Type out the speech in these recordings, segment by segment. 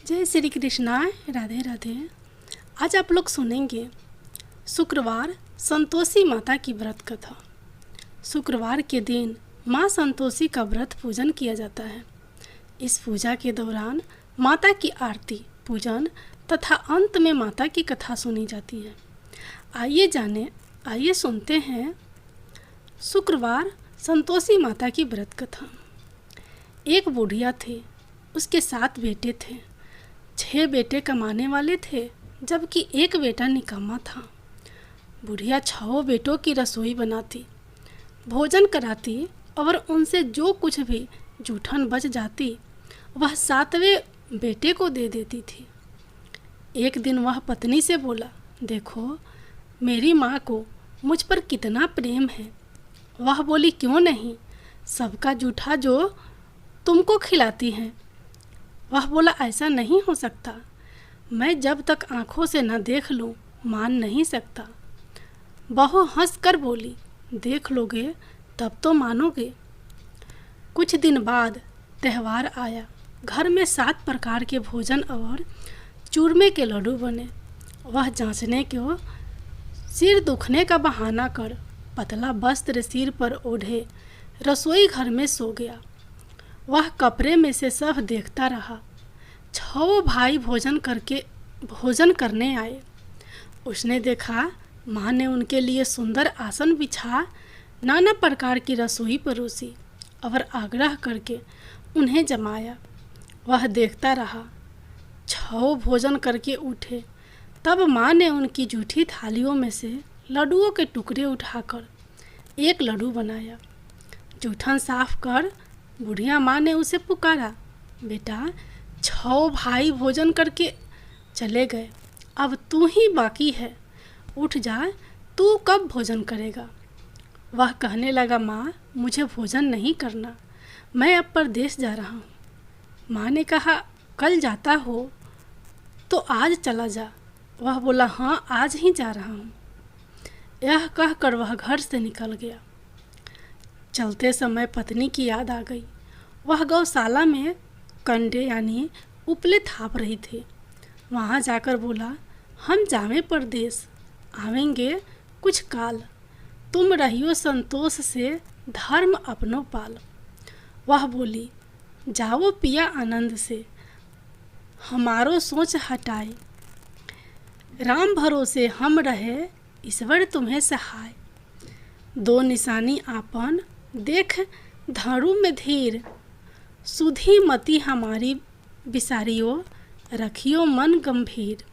जय श्री कृष्णा। राधे राधे। आज आप लोग सुनेंगे शुक्रवार संतोषी माता की व्रत कथा। शुक्रवार के दिन माँ संतोषी का व्रत पूजन किया जाता है। इस पूजा के दौरान माता की आरती पूजन तथा अंत में माता की कथा सुनी जाती है। आइए सुनते हैं शुक्रवार संतोषी माता की व्रत कथा। एक बुढ़िया थी, उसके 7 बेटे थे। 6 बेटे कमाने वाले थे, जबकि एक बेटा निकम्मा था। बुढ़िया 6 बेटों की रसोई बनाती, भोजन कराती और उनसे जो कुछ भी जूठन बच जाती वह 7वें बेटे को दे देती थी। एक दिन वह पत्नी से बोला, देखो मेरी माँ को मुझ पर कितना प्रेम है। वह बोली, क्यों नहीं, सबका जूठा जो तुमको खिलाती हैं। वह बोला, ऐसा नहीं हो सकता, मैं जब तक आँखों से न देख लूँ मान नहीं सकता। बहू हंस कर बोली, देख लोगे तब तो मानोगे। कुछ दिन बाद त्यौहार आया। घर में 7 प्रकार के भोजन और चूरमे के लड्डू बने। वह जांचने को सिर दुखने का बहाना कर पतला वस्त्र सिर पर ओढ़े रसोई घर में सो गया। वह कपड़े में से सब देखता रहा। 6 भाई भोजन करने आए। उसने देखा माँ ने उनके लिए सुंदर आसन बिछा नाना प्रकार की रसोई परोसी और आग्रह करके उन्हें जमाया। वह देखता रहा। 6 भोजन करके उठे, तब माँ ने उनकी जूठी थालियों में से लड्डुओं के टुकड़े उठाकर एक लड्डू बनाया। जूठन साफ कर बुढ़िया माँ ने उसे पुकारा, बेटा 6 भाई भोजन करके चले गए, अब तू ही बाकी है, उठ जा, तू कब भोजन करेगा। वह कहने लगा, माँ मुझे भोजन नहीं करना, मैं अब परदेश जा रहा हूँ। माँ ने कहा, कल जाता हो तो आज चला जा। वह बोला, हाँ आज ही जा रहा हूँ। यह कहकर वह घर से निकल गया। चलते समय पत्नी की याद आ गई। वह गौशाला में कंडे यानी उपले थाप रही थी। वहाँ जाकर बोला, हम जावें परदेश, आवेंगे कुछ काल, तुम रहियो संतोष से धर्म अपनो पाल। वह बोली, जाओ पिया आनंद से, हमारो सोच हटाए, राम भरोसे हम रहे, ईश्वर तुम्हें सहाय। 2 निशानी आपन देख धारू में धीर, सुधी मति हमारी बिसारियो, रखियो मन गंभीर।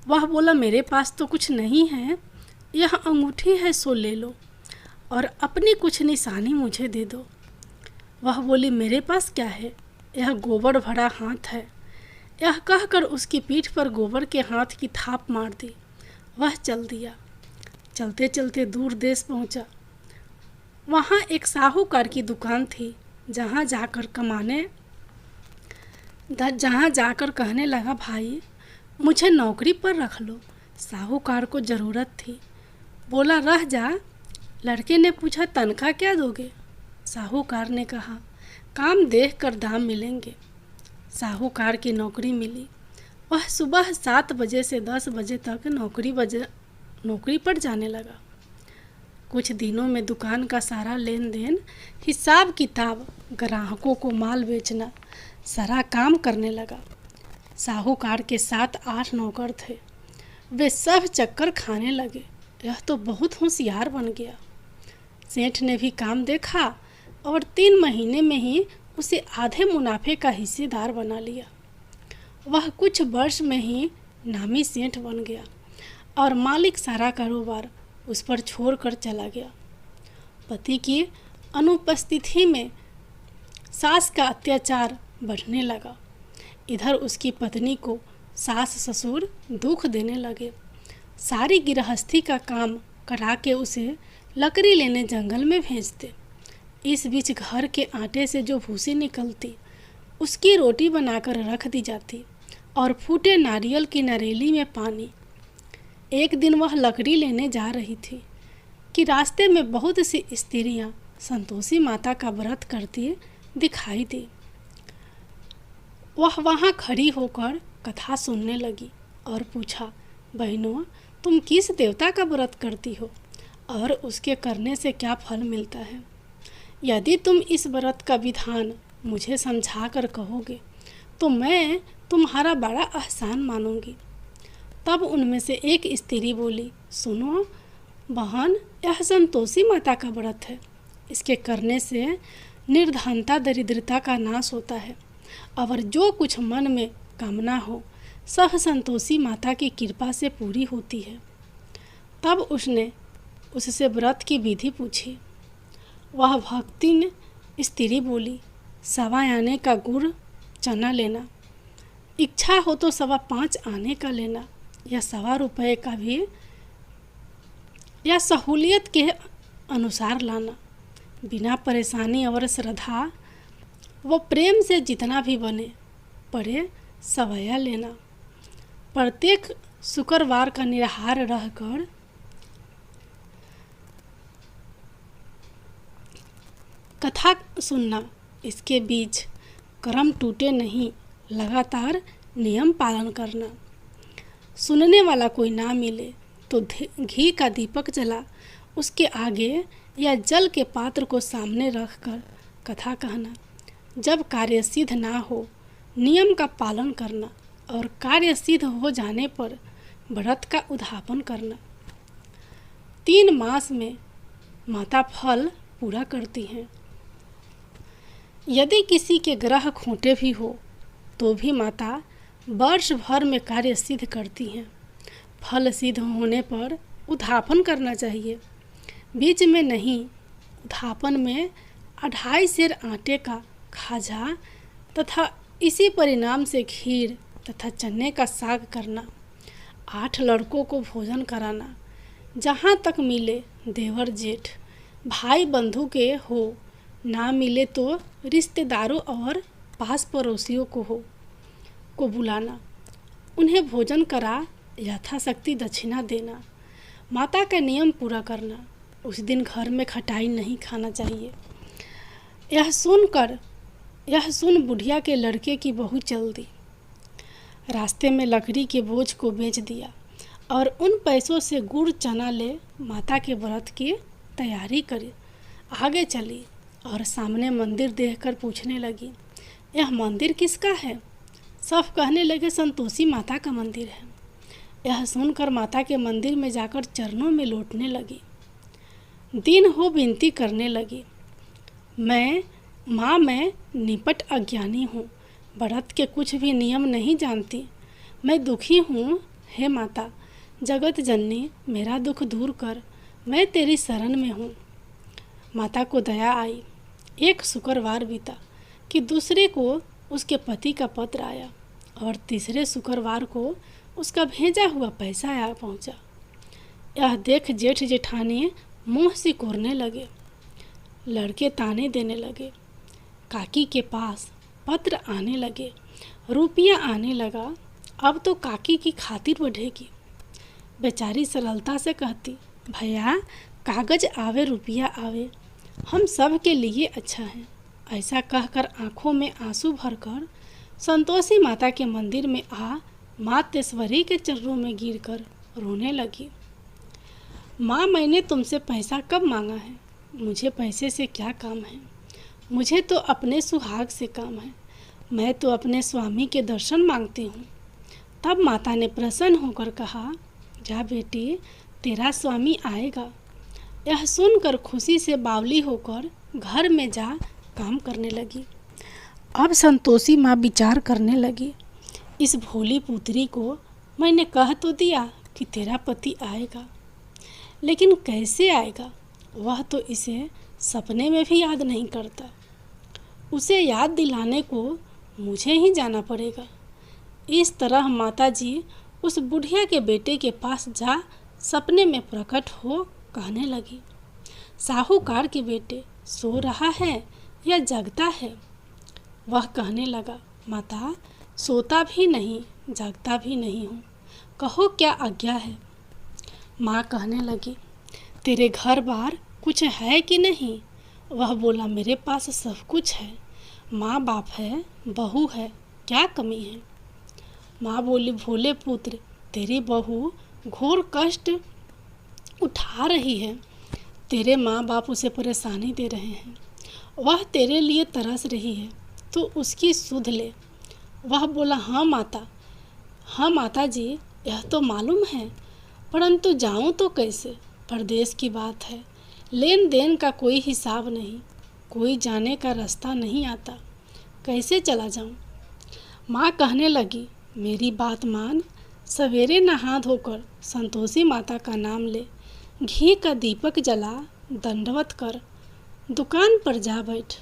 वह बोला, मेरे पास तो कुछ नहीं है, यह अंगूठी है सो ले लो और अपनी कुछ निशानी मुझे दे दो। वह बोली, मेरे पास क्या है, यह गोबर भरा हाथ है। यह कहकर उसकी पीठ पर गोबर के हाथ की थाप मार दी। वह चल दिया। चलते चलते दूर देश पहुंचा। वहाँ एक साहूकार की दुकान थी, जहाँ जाकर कहने लगा, भाई मुझे नौकरी पर रख लो। साहूकार को ज़रूरत थी। बोला, रह जा। लड़के ने पूछा, तनख्वाह क्या दोगे। साहूकार ने कहा, काम देख कर दाम मिलेंगे। साहूकार की नौकरी मिली। वह सुबह 7 बजे से 10 बजे तक नौकरी पर जाने लगा। कुछ दिनों में दुकान का सारा लेन देन, हिसाब किताब, ग्राहकों को माल बेचना, सारा काम करने लगा। साहूकार के 7-8 नौकर थे। वे सब चक्कर खाने लगे। यह तो बहुत होशियार बन गया। सेठ ने भी काम देखा और 3 महीने में ही उसे आधे मुनाफे का हिस्सेदार बना लिया। वह कुछ वर्ष में ही नामी सेठ बन गया और मालिक सारा कारोबार उस पर छोड़कर चला गया। पति की अनुपस्थिति में सास का अत्याचार बढ़ने लगा। इधर उसकी पत्नी को सास ससुर दुख देने लगे। सारी गृहस्थी का काम करा के उसे लकड़ी लेने जंगल में भेजते। इस बीच घर के आटे से जो भूसी निकलती, उसकी रोटी बनाकर रख दी जाती और फूटे नारियल की नरेली में पानी। एक दिन वह लकड़ी लेने जा रही थी कि रास्ते में बहुत सी स्त्रियां संतोषी माता का व्रत करती दिखाई दी। वह वहाँ खड़ी होकर कथा सुनने लगी और पूछा, बहनों, तुम किस देवता का व्रत करती हो और उसके करने से क्या फल मिलता है? यदि तुम इस व्रत का विधान मुझे समझा कर कहोगे तो मैं तुम्हारा बड़ा एहसान मानूंगी। तब उनमें से एक स्त्री बोली, सुनो बहन, यह संतोषी माता का व्रत है। इसके करने से निर्धनता दरिद्रता का नाश होता है और जो कुछ मन में कामना हो सब संतोषी माता की कृपा से पूरी होती है। तब उसने उससे व्रत की विधि पूछी। वह भक्तिन स्त्री बोली, 1.25 आने का गुड़ चना लेना, इच्छा हो तो 5.25 आने का लेना या 1.25 रुपये का भी, या सहूलियत के अनुसार लाना। बिना परेशानी और श्रद्धा व प्रेम से जितना भी बने पड़े सवैया लेना। प्रत्येक शुक्रवार का निराहार रहकर कथा सुनना। इसके बीच कर्म टूटे नहीं, लगातार नियम पालन करना। सुनने वाला कोई ना मिले तो घी का दीपक जला उसके आगे या जल के पात्र को सामने रखकर कथा कहना। जब कार्य सिद्ध ना हो नियम का पालन करना और कार्य सिद्ध हो जाने पर व्रत का उद्यापन करना। 3 मास में माता फल पूरा करती हैं। यदि किसी के ग्रह खोटे भी हो तो भी माता वर्ष भर में कार्य सिद्ध करती हैं। फल सिद्ध होने पर उद्यापन करना चाहिए, बीच में नहीं। उद्यापन में 2.5 सेर आटे का खाजा तथा इसी परिणाम से खीर तथा चने का साग करना। 8 लड़कों को भोजन कराना। जहाँ तक मिले देवर जेठ भाई बंधु के हो, ना मिले तो रिश्तेदारों और पास पड़ोसियों को बुलाना। उन्हें भोजन करा यथाशक्ति दक्षिणा देना। माता का नियम पूरा करना। उस दिन घर में खटाई नहीं खाना चाहिए। यह सुन बुढ़िया के लड़के की बहू चल दी। रास्ते में लकड़ी के बोझ को बेच दिया और उन पैसों से गुड़ चना ले माता के व्रत की तैयारी करी। आगे चली और सामने मंदिर देखकर पूछने लगी, यह मंदिर किसका है? सब कहने लगे, संतोषी माता का मंदिर है। यह सुनकर माता के मंदिर में जाकर चरणों में लौटने लगी। दिन हो विनती करने लगी, मैं निपट अज्ञानी हूँ, व्रत के कुछ भी नियम नहीं जानती। मैं दुखी हूँ, हे माता जगत जननी, मेरा दुख दूर कर, मैं तेरी शरण में हूँ। माता को दया आई। एक शुक्रवार बीता कि दूसरे को उसके पति का पत्र आया और तीसरे शुक्रवार को उसका भेजा हुआ पैसा आ पहुँचा। यह देख जेठ जेठानी मुँह सिकोड़ने लगे। लड़के ताने देने लगे। काकी के पास पत्र आने लगे, रुपया आने लगा। अब तो काकी की खातिर बढ़ेगी। बेचारी सरलता से कहती, भैया कागज आवे रुपया आवे, हम सब के लिए अच्छा है। ऐसा कहकर आंखों में आंसू भरकर संतोषी माता के मंदिर में आ मातेश्वरी के चरणों में गिरकर रोने लगी। माँ, मैंने तुमसे पैसा कब मांगा है? मुझे पैसे से क्या काम है? मुझे तो अपने सुहाग से काम है। मैं तो अपने स्वामी के दर्शन मांगती हूँ। तब माता ने प्रसन्न होकर कहा, जा बेटी, तेरा स्वामी आएगा। यह सुनकर खुशी से बावली होकर घर में जा काम करने लगी। अब संतोषी माँ विचार करने लगी, इस भोली पुत्री को मैंने कह तो दिया कि तेरा पति आएगा, लेकिन कैसे आएगा? वह तो इसे सपने में भी याद नहीं करता। उसे याद दिलाने को मुझे ही जाना पड़ेगा। इस तरह माताजी उस बुढ़िया के बेटे के पास जा सपने में प्रकट हो कहने लगी, साहूकार के बेटे सो रहा है या जगता है? वह कहने लगा, माता सोता भी नहीं जगता भी नहीं हूँ, कहो क्या आज्ञा है? माँ कहने लगी, तेरे घर बार कुछ है कि नहीं? वह बोला, मेरे पास सब कुछ है, माँ बाप है, बहू है, क्या कमी है? माँ बोली, भोले पुत्र, तेरी बहू घोर कष्ट उठा रही है। तेरे माँ बाप उसे परेशानी दे रहे हैं। वह तेरे लिए तरस रही है, तो उसकी सुध ले। वह बोला, हाँ माता जी, यह तो मालूम है, परंतु जाऊं तो कैसे? परदेश की बात है, लेन देन का कोई हिसाब नहीं, कोई जाने का रास्ता नहीं आता, कैसे चला जाऊं? माँ कहने लगी, मेरी बात मान, सवेरे नहा धोकर संतोषी माता का नाम ले, घी का दीपक जला, दंडवत कर, दुकान पर जा बैठ।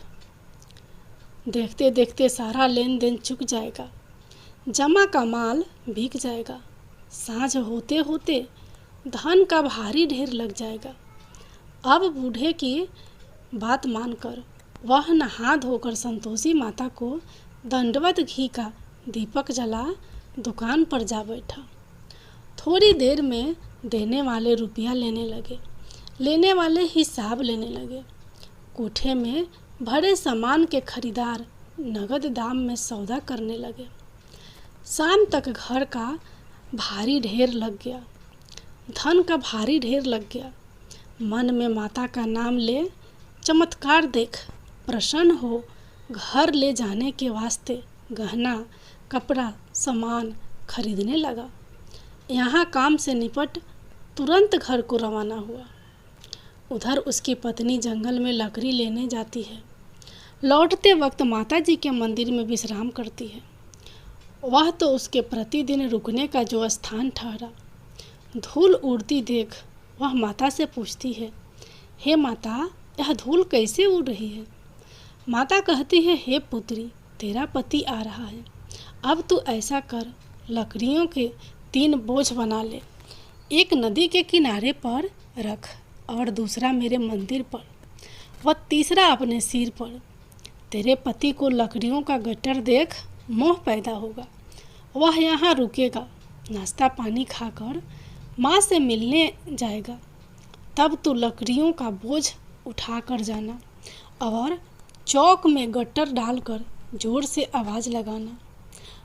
देखते देखते सारा लेन देन चुक जाएगा, जमा का माल बिक जाएगा, साँझ होते होते धन का भारी ढेर लग जाएगा। अब बूढ़े की बात मानकर वह नहा धोकर संतोषी माता को दंडवत घी का दीपक जला दुकान पर जा बैठा। थोड़ी देर में देने वाले रुपया लेने लगे, लेने वाले हिसाब लेने लगे। कोठे में भरे सामान के खरीदार नगद दाम में सौदा करने लगे। शाम तक घर का भारी ढेर लग गया, धन का भारी ढेर लग गया। मन में माता का नाम ले, चमत्कार देख प्रसन्न हो, घर ले जाने के वास्ते गहना कपड़ा सामान खरीदने लगा। यहाँ काम से निपट तुरंत घर को रवाना हुआ। उधर उसकी पत्नी जंगल में लकड़ी लेने जाती है। लौटते वक्त माता जी के मंदिर में विश्राम करती है। वह तो उसके प्रतिदिन रुकने का जो स्थान ठहरा। धूल उड़ती देख वह माता से पूछती है, हे माता, यह धूल कैसे उड़ रही है? माता कहती है, हे पुत्री, तेरा पति आ रहा है। अब तू ऐसा कर, लकड़ियों के 3 बोझ बना ले, एक नदी के किनारे पर रख और दूसरा मेरे मंदिर पर व तीसरा अपने सिर पर। तेरे पति को लकड़ियों का गट्टर देख मोह पैदा होगा, वह यहाँ रुकेगा, नाश्ता पानी खाकर माँ से मिलने जाएगा। तब तू लकड़ियों का बोझ उठा कर जाना और चौक में गट्टर डालकर जोर से आवाज़ लगाना,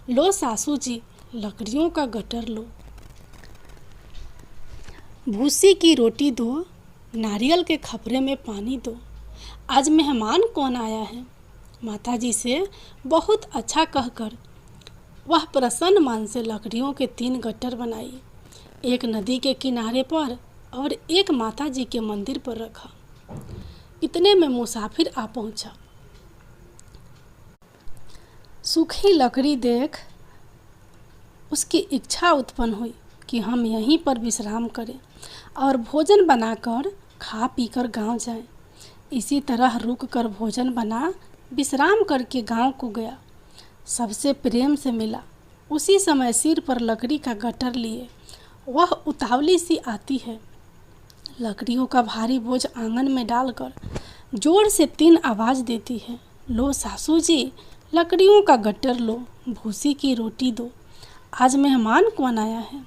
लो सासू जी, लकड़ियों का गट्टर लो, भूसी की रोटी दो, नारियल के खपरे में पानी दो। आज मेहमान कौन आया है? माताजी से बहुत अच्छा कहकर वह प्रसन्न मन से लकड़ियों के 3 गट्टर बनाई, एक नदी के किनारे पर और एक माताजी के मंदिर पर रखा। इतने में मुसाफिर आ पहुंचा। सूखी लकड़ी देख उसकी इच्छा उत्पन्न हुई कि हम यहीं पर विश्राम करें और भोजन बनाकर खा पीकर गांव जाएं। इसी तरह रुक कर भोजन बना विश्राम करके गांव को गया। सबसे प्रेम से मिला। उसी समय सिर पर लकड़ी का गट्टर लिए वह उतावली सी आती है। लकड़ियों का भारी बोझ आंगन में डालकर जोर से 3 आवाज़ देती है, लो सासू जी, लकड़ियों का गट्टर लो, भूसी की रोटी दो, आज मेहमान कौन आया है?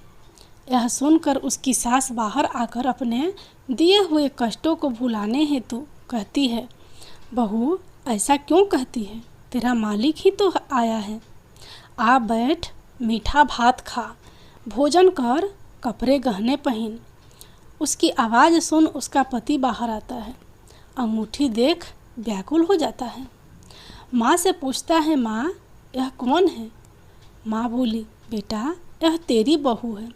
यह सुनकर उसकी सास बाहर आकर अपने दिए हुए कष्टों को भुलाने हेतु कहती है, बहू, ऐसा क्यों कहती है? तेरा मालिक ही तो आया है। आ बैठ, मीठा भात खा, भोजन कर, कपड़े गहने पहन। उसकी आवाज़ सुन उसका पति बाहर आता है। अंगूठी देख व्याकुल हो जाता है। माँ से पूछता है, माँ, यह कौन है? माँ बोली, बेटा, यह तेरी बहू है।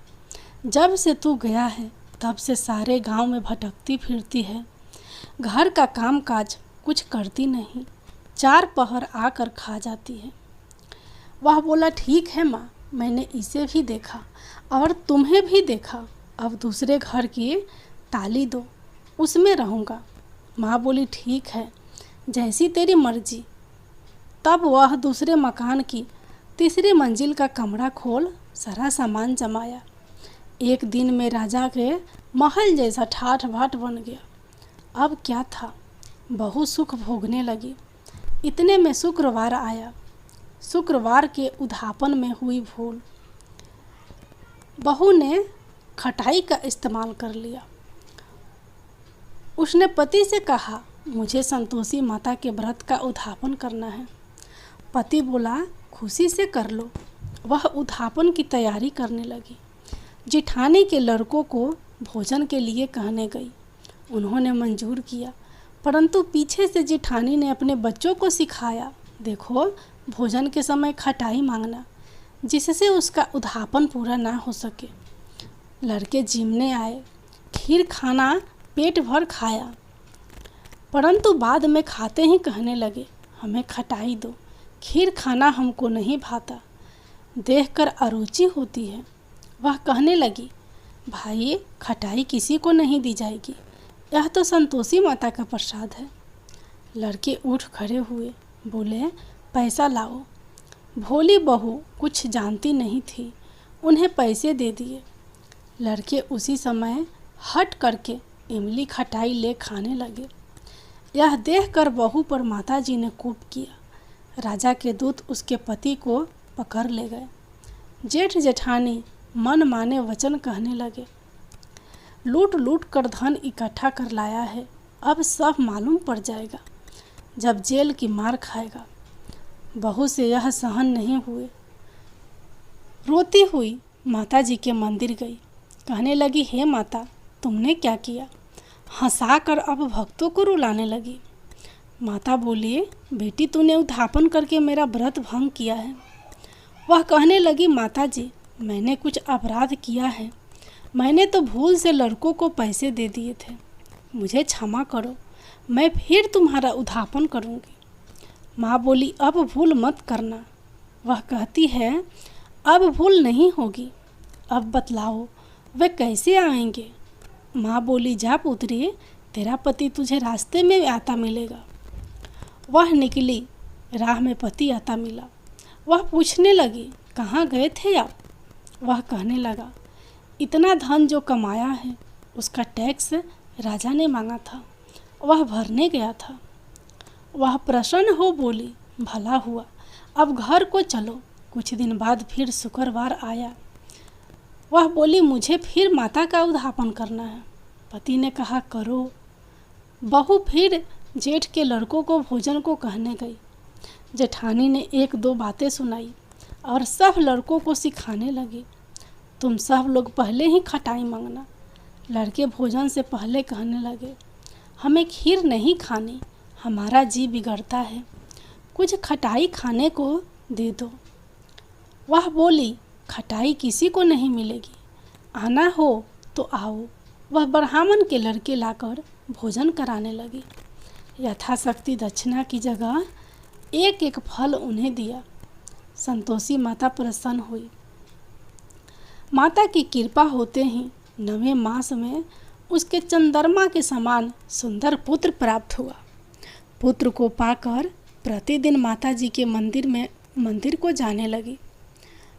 जब से तू गया है तब से सारे गांव में भटकती फिरती है, घर का काम काज कुछ करती नहीं, 4 पहर आकर खा जाती है। वह बोला, ठीक है माँ, मैंने इसे भी देखा और तुम्हें भी देखा, अब दूसरे घर की ताली दो, उसमें रहूँगा। माँ बोली, ठीक है, जैसी तेरी मर्जी। तब वह दूसरे मकान की 3री मंजिल का कमरा खोल सारा सामान जमाया। एक दिन में राजा के महल जैसा ठाठ बाट बन गया। अब क्या था, बहू सुख भोगने लगी। इतने में शुक्रवार आया। शुक्रवार के उद्यापन में हुई भूल। बहू ने खटाई का इस्तेमाल कर लिया। उसने पति से कहा, मुझे संतोषी माता के व्रत का उद्यापन करना है। पति बोला, खुशी से कर लो। वह उद्यापन की तैयारी करने लगी। जिठानी के लड़कों को भोजन के लिए कहने गई। उन्होंने मंजूर किया, परंतु पीछे से जिठानी ने अपने बच्चों को सिखाया, देखो भोजन के समय खटाई मांगना, जिससे उसका उद्यापन पूरा ना हो सके। लड़के जिमने आए, खीर खाना पेट भर खाया, परंतु बाद में खाते ही कहने लगे, हमें खटाई दो, खीर खाना हमको नहीं भाता, देखकर अरुचि होती है। वह कहने लगी, भाई खटाई किसी को नहीं दी जाएगी, यह तो संतोषी माता का प्रसाद है। लड़के उठ खड़े हुए, बोले, पैसा लाओ। भोली बहू कुछ जानती नहीं थी, उन्हें पैसे दे दिए। लड़के उसी समय हट करके इमली खटाई ले खाने लगे। यह देखकर बहू पर माताजी ने कोप किया। राजा के दूत उसके पति को पकड़ ले गए। जेठ जेठानी मन माने वचन कहने लगे, लूट लूट कर धन इकट्ठा कर लाया है, अब सब मालूम पड़ जाएगा, जब जेल की मार खाएगा। बहू से यह सहन नहीं हुए। रोती हुई माता जी के मंदिर गई। कहने लगी, हे माता, तुमने क्या किया? हंसाकर अब भक्तों को रुलाने लगी। माता बोली, बेटी तूने उद्यापन करके मेरा व्रत भंग किया है। वह कहने लगी, माता जी, मैंने कुछ अपराध किया है, मैंने तो भूल से लड़कों को पैसे दे दिए थे, मुझे क्षमा करो, मैं फिर तुम्हारा उद्यापन करूँगी। माँ बोली, अब भूल मत करना। वह कहती है, अब भूल नहीं होगी, अब बतलाओ वे कैसे आएंगे? माँ बोली, जा पुत्री, तेरा पति तुझे रास्ते में आता मिलेगा। वह निकली, राह में पति आता मिला। वह पूछने लगी, कहाँ गए थे आप? वह कहने लगा, इतना धन जो कमाया है उसका टैक्स राजा ने मांगा था, वह भरने गया था। वह प्रसन्न हो बोली, भला हुआ, अब घर को चलो। कुछ दिन बाद फिर शुक्रवार आया। वह बोली, मुझे फिर माता का उद्यापन करना है। पति ने कहा, करो। बहू फिर जेठ के लड़कों को भोजन को कहने गई। जेठानी ने एक दो बातें सुनाई और सब लड़कों को सिखाने लगी, तुम सब लोग पहले ही खटाई मांगना। लड़के भोजन से पहले कहने लगे, हमें खीर नहीं खानी, हमारा जी बिगड़ता है, कुछ खटाई खाने को दे दो। वह बोली, खटाई किसी को नहीं मिलेगी, आना हो तो आओ। वह ब्राह्मण के लड़के लाकर भोजन कराने लगी। यथाशक्ति दक्षिणा की जगह एक एक फल उन्हें दिया। संतोषी माता प्रसन्न हुई। माता की कृपा होते ही 9वें मास में उसके चंद्रमा के समान सुंदर पुत्र प्राप्त हुआ। पुत्र को पाकर प्रतिदिन माता जी के मंदिर को जाने लगी।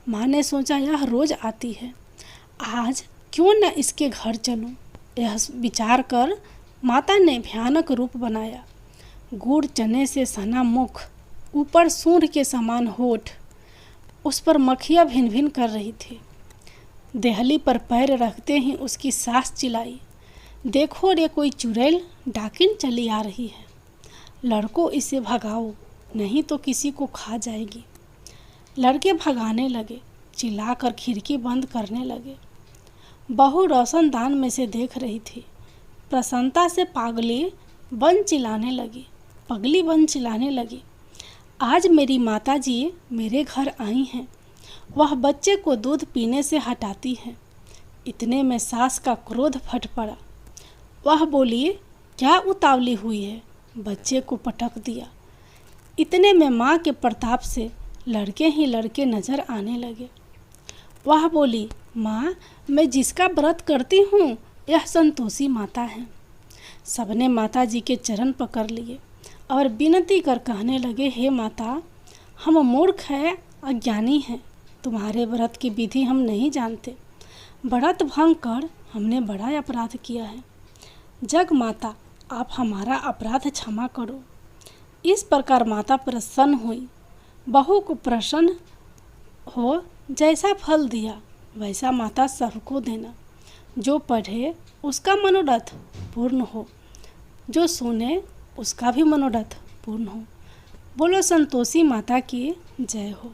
माँ ने सोचा, यह रोज आती है, आज क्यों न इसके घर चलूं। यह विचार कर माता ने भयानक रूप बनाया। गुड़ चने से सना मुख, ऊपर सूंड के समान होठ, उस पर मक्खियाँ भिन भिन कर रही थी। देहली पर पैर रखते ही उसकी सास चिल्लाई, देखो रे, कोई चुड़ैल डाकिन चली आ रही है, लड़कों इसे भगाओ, नहीं तो किसी को खा जाएगी। लड़के भगाने लगे, चिल्लाकर खिड़की बंद करने लगे। बहू रोशनदान में से देख रही थी। प्रसन्नता से पगली बन चिल्लाने लगी, आज मेरी माता जी मेरे घर आई हैं। वह बच्चे को दूध पीने से हटाती है। इतने में सास का क्रोध फट पड़ा। वह बोली, क्या उतावली हुई है? बच्चे को पटक दिया। इतने में माँ के प्रताप से लड़के ही लड़के नजर आने लगे। वह बोली, माँ, मैं जिसका व्रत करती हूँ यह संतोषी माता है। सबने माता जी के चरण पकड़ लिए और विनती कर कहने लगे, हे माता, हम मूर्ख हैं, अज्ञानी हैं, तुम्हारे व्रत की विधि हम नहीं जानते। व्रत भंग कर हमने बड़ा अपराध किया है। जग माता, आप हमारा अपराध क्षमा करो। इस प्रकार माता प्रसन्न हुई। बहू को प्रसन्न हो जैसा फल दिया वैसा माता सबको देना। जो पढ़े उसका मनोरथ पूर्ण हो, जो सुने उसका भी मनोरथ पूर्ण हो। बोलो संतोषी माता की जय हो।